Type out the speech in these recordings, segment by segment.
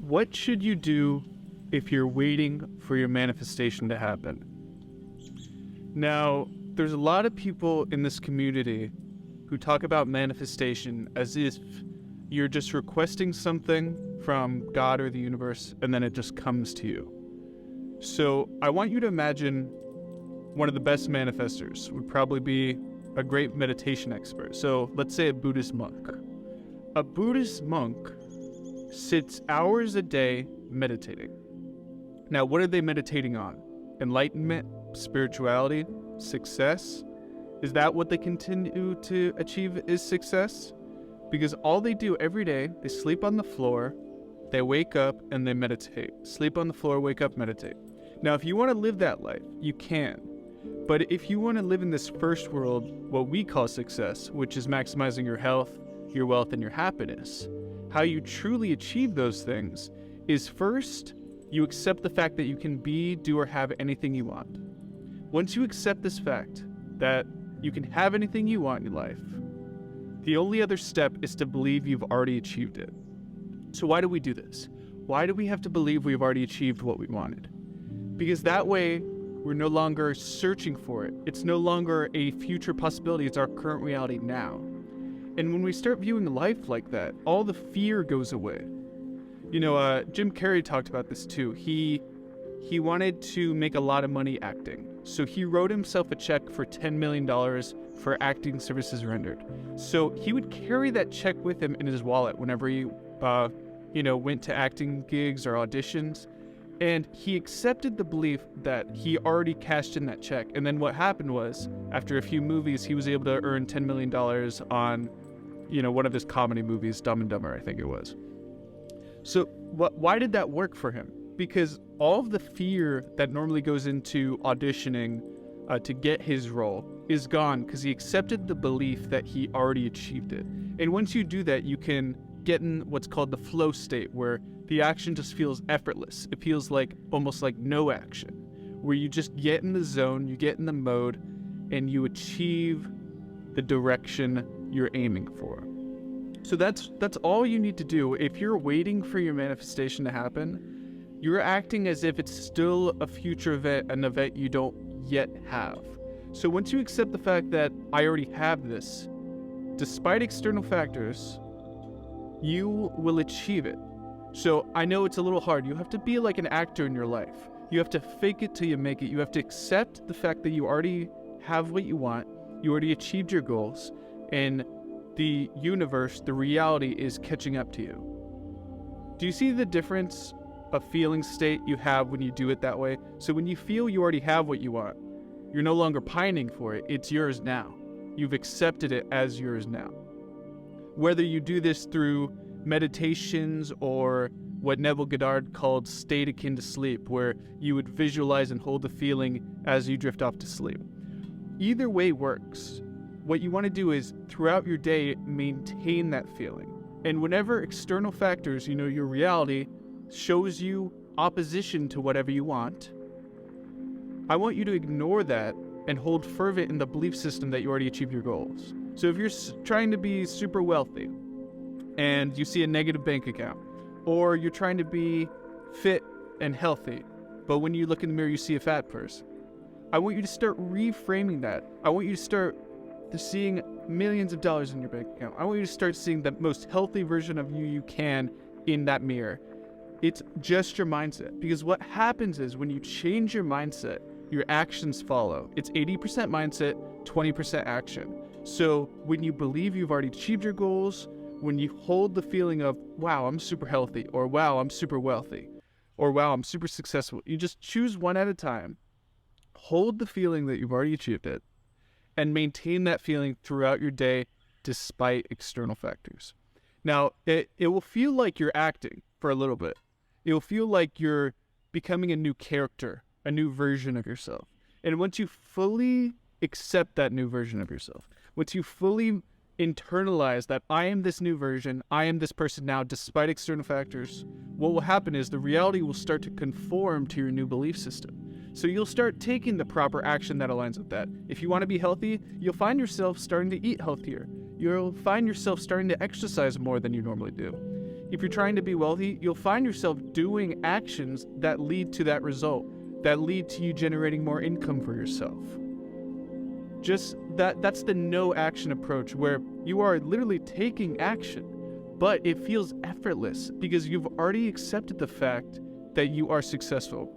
What should you do if you're waiting for your manifestation to happen? Now, there's a lot of people in this community who talk about manifestation as if you're just requesting something from God or the universe and then it just comes to you. So I want you to imagine one of the best manifestors would probably be a great meditation expert. So let's say a Buddhist monk. A Buddhist monk sits hours a day meditating. Now, what are they meditating on? Enlightenment, spirituality, success? Is that what they continue to achieve is success? Because all they do every day, they sleep on the floor, they wake up and they meditate. Sleep on the floor, wake up, meditate. Now, if you want to live that life, you can. But if you want to live in this first world, what we call success, which is maximizing your health, your wealth, and your happiness, how you truly achieve those things is first, you accept the fact that you can be, do, or have anything you want. Once you accept this fact that you can have anything you want in your life, the only other step is to believe you've already achieved it. So why do we do this? Why do we have to believe we've already achieved what we wanted? Because that way, we're no longer searching for it. It's no longer a future possibility. It's our current reality now. And when we start viewing life like that, all the fear goes away. Jim Carrey talked about this too. He wanted to make a lot of money acting. So he wrote himself a check for $10 million for acting services rendered. So he would carry that check with him in his wallet whenever he, went to acting gigs or auditions. And he accepted the belief that he already cashed in that check. And then what happened was, after a few movies, he was able to earn $10 million on, one of his comedy movies, Dumb and Dumber, I think it was. So why did that work for him? Because all of the fear that normally goes into auditioning to get his role is gone because he accepted the belief that he already achieved it. And once you do that, you can get in what's called the flow state, where the action just feels effortless. It feels like almost like no action, where you just get in the zone, you get in the mode, and you achieve the direction you're aiming for. So that's all you need to do. If you're waiting for your manifestation to happen, you're acting as if it's still a future event, an event you don't yet have. So once you accept the fact that I already have this, despite external factors, you will achieve it. So I know it's a little hard. You have to be like an actor in your life. You have to fake it till you make it. You have to accept the fact that you already have what you want. You already achieved your goals. And the universe, the reality is catching up to you. Do you see the difference of feeling state you have when you do it that way? So when you feel you already have what you want, you're no longer pining for it. It's yours now. You've accepted it as yours now. Whether you do this through meditations or what Neville Goddard called state akin to sleep, where you would visualize and hold the feeling as you drift off to sleep. Either way works. What you want to do is, throughout your day, maintain that feeling. And whenever external factors, your reality, shows you opposition to whatever you want, I want you to ignore that and hold fervent in the belief system that you already achieved your goals. So if you're trying to be super wealthy and you see a negative bank account, or you're trying to be fit and healthy, but when you look in the mirror, you see a fat person, I want you to start reframing that. I want you to start seeing millions of dollars in your bank account. I want you to start seeing the most healthy version of you can in that mirror. It's just your mindset. Because what happens is when you change your mindset, your actions follow. It's 80% mindset, 20% action. So when you believe you've already achieved your goals, when you hold the feeling of, wow, I'm super healthy, or wow, I'm super wealthy, or wow, I'm super successful, you just choose one at a time, hold the feeling that you've already achieved it, and maintain that feeling throughout your day despite external factors. Now, it will feel like you're acting for a little bit. It will feel like you're becoming a new character, a new version of yourself. And once you fully accept that new version of yourself, once you fully internalize that I am this new version, I am this person now despite external factors, what will happen is the reality will start to conform to your new belief system. So you'll start taking the proper action that aligns with that. If you want to be healthy, you'll find yourself starting to eat healthier. You'll find yourself starting to exercise more than you normally do. if you're trying to be wealthy, you'll find yourself doing actions that lead to that result, that lead to you generating more income for yourself. Just that's the no action approach, where you are literally taking action, but it feels effortless because you've already accepted the fact that you are successful.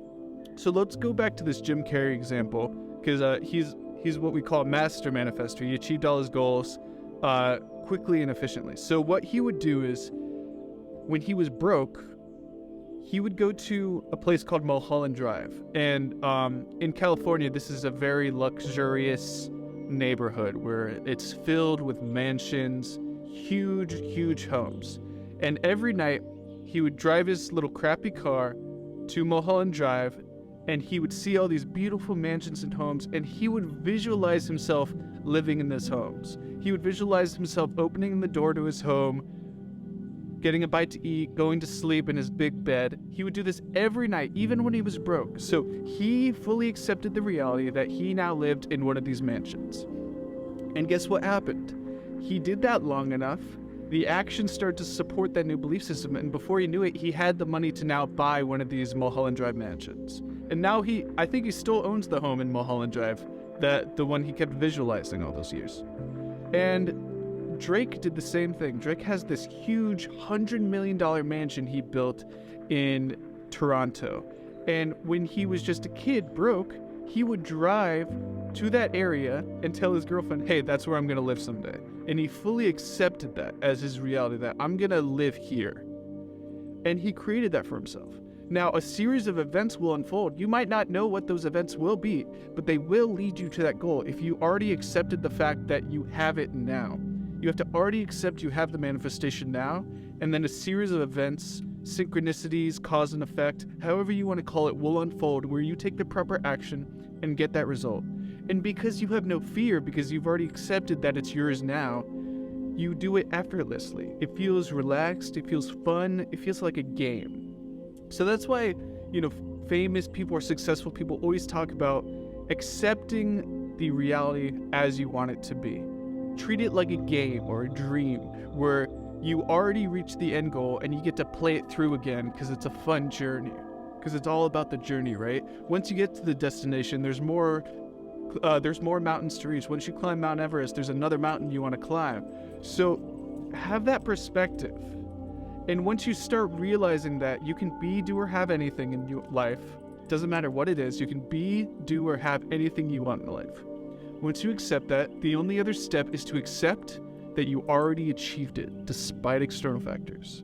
So let's go back to this Jim Carrey example, because he's what we call a master manifestor. He achieved all his goals quickly and efficiently. So what he would do is, when he was broke, he would go to a place called Mulholland Drive. And in California, this is a very luxurious neighborhood where it's filled with mansions, huge homes. And every night, he would drive his little crappy car to Mulholland Drive, and he would see all these beautiful mansions and homes, and he would visualize himself living in these homes. He would visualize himself opening the door to his home, getting a bite to eat, going to sleep in his big bed. He would do this every night, even when he was broke. So he fully accepted the reality that he now lived in one of these mansions. And guess what happened? He did that long enough. The actions started to support that new belief system, and before he knew it, he had the money to now buy one of these Mulholland Drive mansions. And now I think he still owns the home in Mulholland Drive, the one he kept visualizing all those years. And Drake did the same thing. Drake has this huge $100 million mansion he built in Toronto. And when he was just a kid, broke, he would drive to that area and tell his girlfriend, hey, that's where I'm going to live someday. And he fully accepted that as his reality, that I'm going to live here. And he created that for himself. Now, a series of events will unfold. You might not know what those events will be, but they will lead you to that goal if you already accepted the fact that you have it now. You have to already accept you have the manifestation now, and then a series of events, synchronicities, cause and effect, however you want to call it, will unfold where you take the proper action and get that result. And because you have no fear, because you've already accepted that it's yours now, you do it effortlessly. It feels relaxed, it feels fun, it feels like a game. So that's why, famous people or successful people always talk about accepting the reality as you want it to be. Treat it like a game or a dream where you already reached the end goal and you get to play it through again because it's a fun journey. Because it's all about the journey, right? Once you get to the destination, there's more mountains to reach. Once you climb Mount Everest, there's another mountain you want to climb. So have that perspective. And once you start realizing that you can be, do, or have anything in your life, doesn't matter what it is, you can be, do, or have anything you want in life. Once you accept that, the only other step is to accept that you already achieved it despite external factors.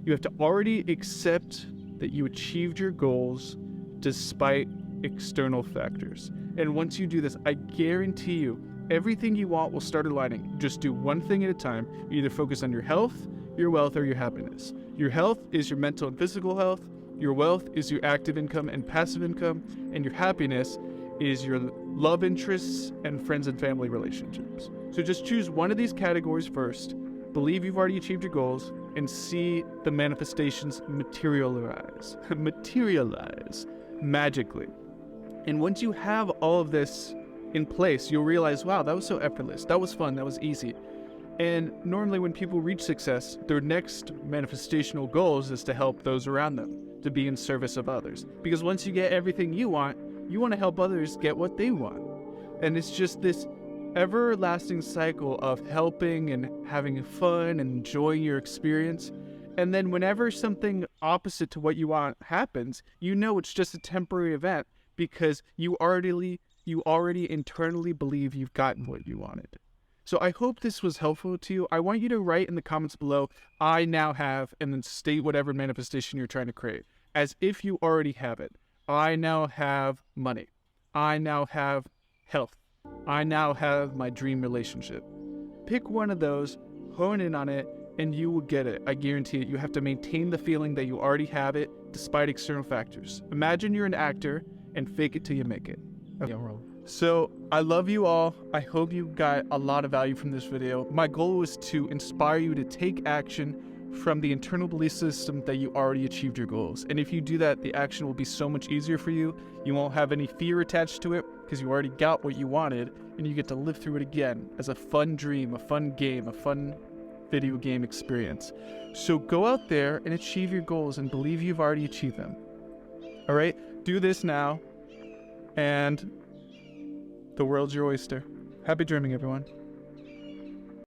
You have to already accept that you achieved your goals despite external factors. And once you do this, I guarantee you, everything you want will start aligning. Just do one thing at a time. You either focus on your health, your wealth, or your happiness. Your health is your mental and physical health. Your wealth is your active income and passive income. And your happiness is your love interests and friends and family relationships. So just choose one of these categories first. Believe you've already achieved your goals and see the manifestations materialize magically. And once you have all of this in place, you'll realize, wow, that was so effortless. That was fun. That was easy. And normally when people reach success, their next manifestational goals is to help those around them, to be in service of others. Because once you get everything you want to help others get what they want. And it's just this everlasting cycle of helping and having fun and enjoying your experience. And then whenever something opposite to what you want happens, it's just a temporary event because you already internally believe you've gotten what you wanted. So I hope this was helpful to you. I want you to write in the comments below, I now have, and then state whatever manifestation you're trying to create, as if you already have it. I now have money. I now have health. I now have my dream relationship. Pick one of those, hone in on it, and you will get it. I guarantee it. You have to maintain the feeling that you already have it despite external factors. Imagine you're an actor and fake it till you make it. Okay. So I love you all. I hope you got a lot of value from this video. My goal was to inspire you to take action from the internal belief system that you already achieved your goals. And if you do that, the action will be so much easier for you. You won't have any fear attached to it because you already got what you wanted, and you get to live through it again as a fun dream, a fun game, a fun video game experience. So go out there and achieve your goals and believe you've already achieved them. All right? Do this now, and the world's your oyster. Happy dreaming, everyone.